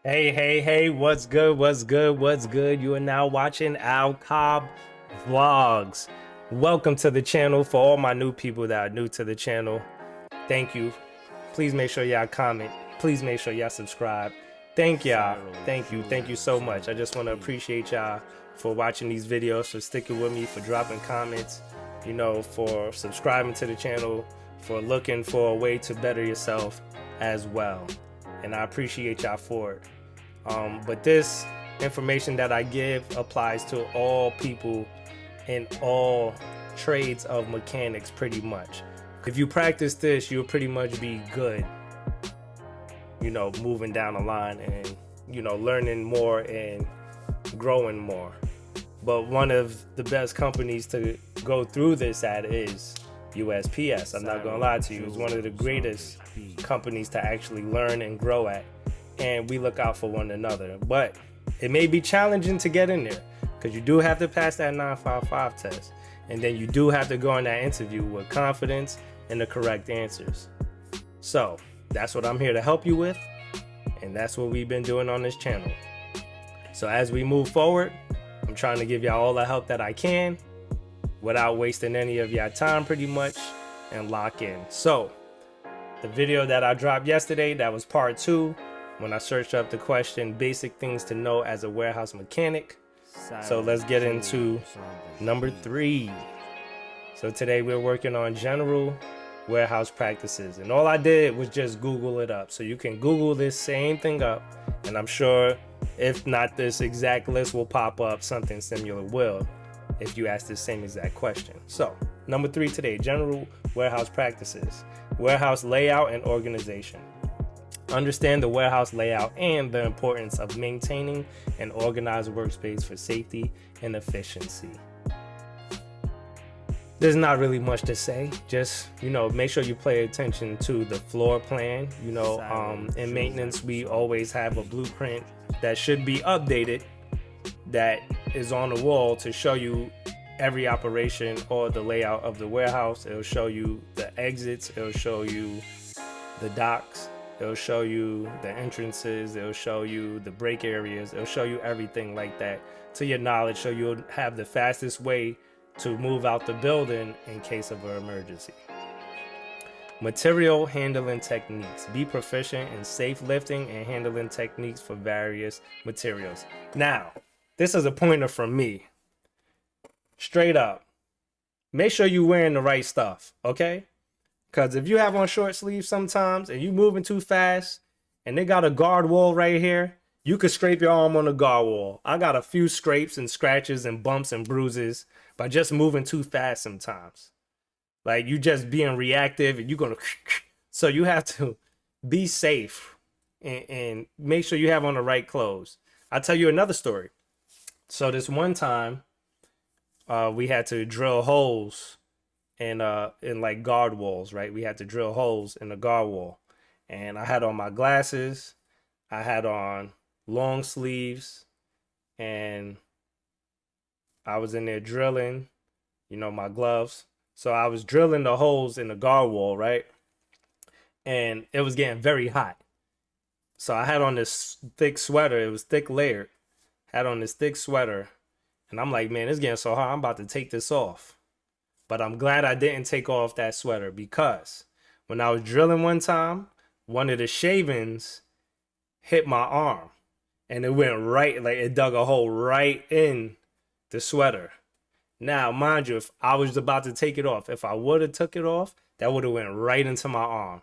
Hey, what's good? What's good? You are now watching Al Cobb Vlogs. Welcome to the channel. For all my new people that are new to the channel, thank you. Please make sure y'all comment. Please make sure y'all subscribe. Thank y'all. Thank you so much. I just want to appreciate y'all for watching these videos, for sticking with me, for dropping comments, for subscribing to the channel, for looking for a way to better yourself as well. And I appreciate y'all for it. But this information that I give applies to all people in all trades of mechanics pretty much. If you practice this, you'll pretty much be good, moving down the line and, learning more and growing more. But one of the best companies to go through this at is USPS. I'm not gonna lie to you, it's one of the greatest companies to actually learn and grow at, and we look out for one another. But it may be challenging to get in there because you do have to pass that 955 test, and then you do have to go in that interview with confidence and the correct answers. So that's what I'm here to help you with, and that's what we've been doing on this channel. So as we move forward, I'm trying to give y'all all the help that I can without wasting any of y'all time pretty much, and lock in. So the video that I dropped yesterday, that was part 2 when I searched up the question basic things to know as a warehouse mechanic. So let's get into number 3. So today we're working on general warehouse practices, and all I did was just Google it up. So you can Google this same thing up, and I'm sure if not this exact list will pop up, something similar will if you ask the same exact question. So number 3 today, general warehouse practices, warehouse layout and organization. Understand the warehouse layout and the importance of maintaining an organized workspace for safety and efficiency. There's not really much to say. Just, make sure you pay attention to the floor plan. In maintenance, we always have a blueprint that should be updated that is on the wall to show you every operation or the layout of the warehouse. It'll show you the exits, it'll show you the docks, it'll show you the entrances, it'll show you the break areas, it'll show you everything like that to your knowledge, so you'll have the fastest way to move out the building in case of an emergency. Material handling techniques. Be proficient in safe lifting and handling techniques for various materials. Now, this is a pointer from me. Straight up. Make sure you're wearing the right stuff, okay? Because if you have on short sleeves sometimes and you moving too fast and they got a guard wall right here, you could scrape your arm on the guard wall. I got a few scrapes and scratches and bumps and bruises by just moving too fast sometimes. Like, you just being reactive and you're gonna so you have to be safe and make sure you have on the right clothes. I'll tell you another story. So this one time, we had to drill holes in like guard walls, right? We had to drill holes in the guard wall, and I had on my glasses, I had on long sleeves, and I was in there drilling, my gloves. So I was drilling the holes in the guard wall, right? And it was getting very hot. So I had on this thick sweater. It was thick layered. Had on this thick sweater. And I'm like, man, it's getting so hot. I'm about to take this off. But I'm glad I didn't take off that sweater, because when I was drilling one time, one of the shavings hit my arm. And it went right, like it dug a hole right in the sweater. Now, mind you, if I was about to take it off, if I would have took it off, that would have went right into my arm.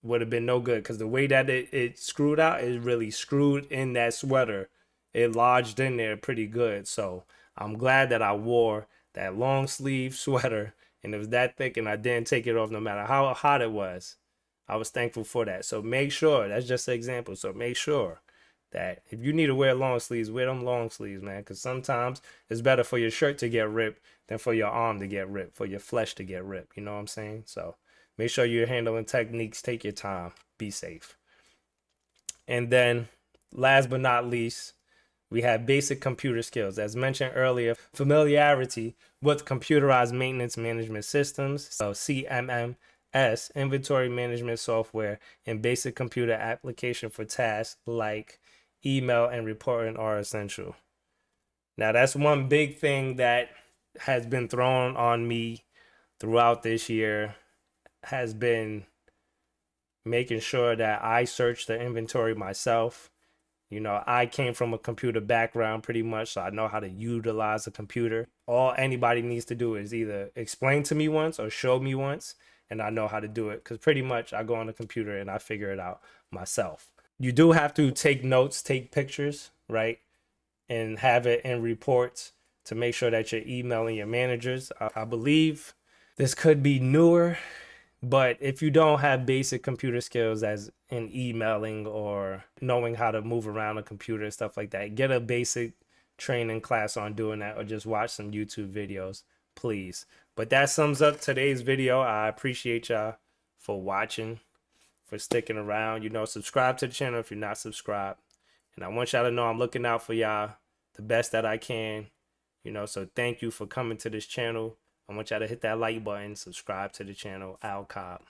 Would have been no good, because the way that it screwed out, it really screwed in that sweater. It lodged in there pretty good. So I'm glad that I wore that long sleeve sweater and it was that thick and I didn't take it off no matter how hot it was. I was thankful for that. So make sure, that's just an example. So make sure that if you need to wear long sleeves, wear them long sleeves, man, because sometimes it's better for your shirt to get ripped than for your arm to get ripped, for your flesh to get ripped. You know what I'm saying? So make sure you're handling techniques. Take your time. Be safe. And then last but not least, we have basic computer skills. As mentioned earlier, familiarity with computerized maintenance management systems, so CMMS, inventory management software, and basic computer application for tasks like email, and reporting are essential. Now, that's one big thing that has been thrown on me throughout this year, has been making sure that I search the inventory myself. You know, I came from a computer background pretty much, so I know how to utilize a computer. All anybody needs to do is either explain to me once or show me once, and I know how to do it, because pretty much I go on the computer and I figure it out myself. You do have to take notes, take pictures, right? And have it in reports to make sure that you're emailing your managers. I believe this could be newer, but if you don't have basic computer skills as in emailing or knowing how to move around a computer, stuff like that, get a basic training class on doing that, or just watch some YouTube videos, please. But that sums up today's video. I appreciate y'all for watching, for sticking around. You know, subscribe to the channel if you're not subscribed. And I want y'all to know I'm looking out for y'all the best that I can. You know, so thank you for coming to this channel. I want y'all to hit that like button, subscribe to the channel. Al Cobb.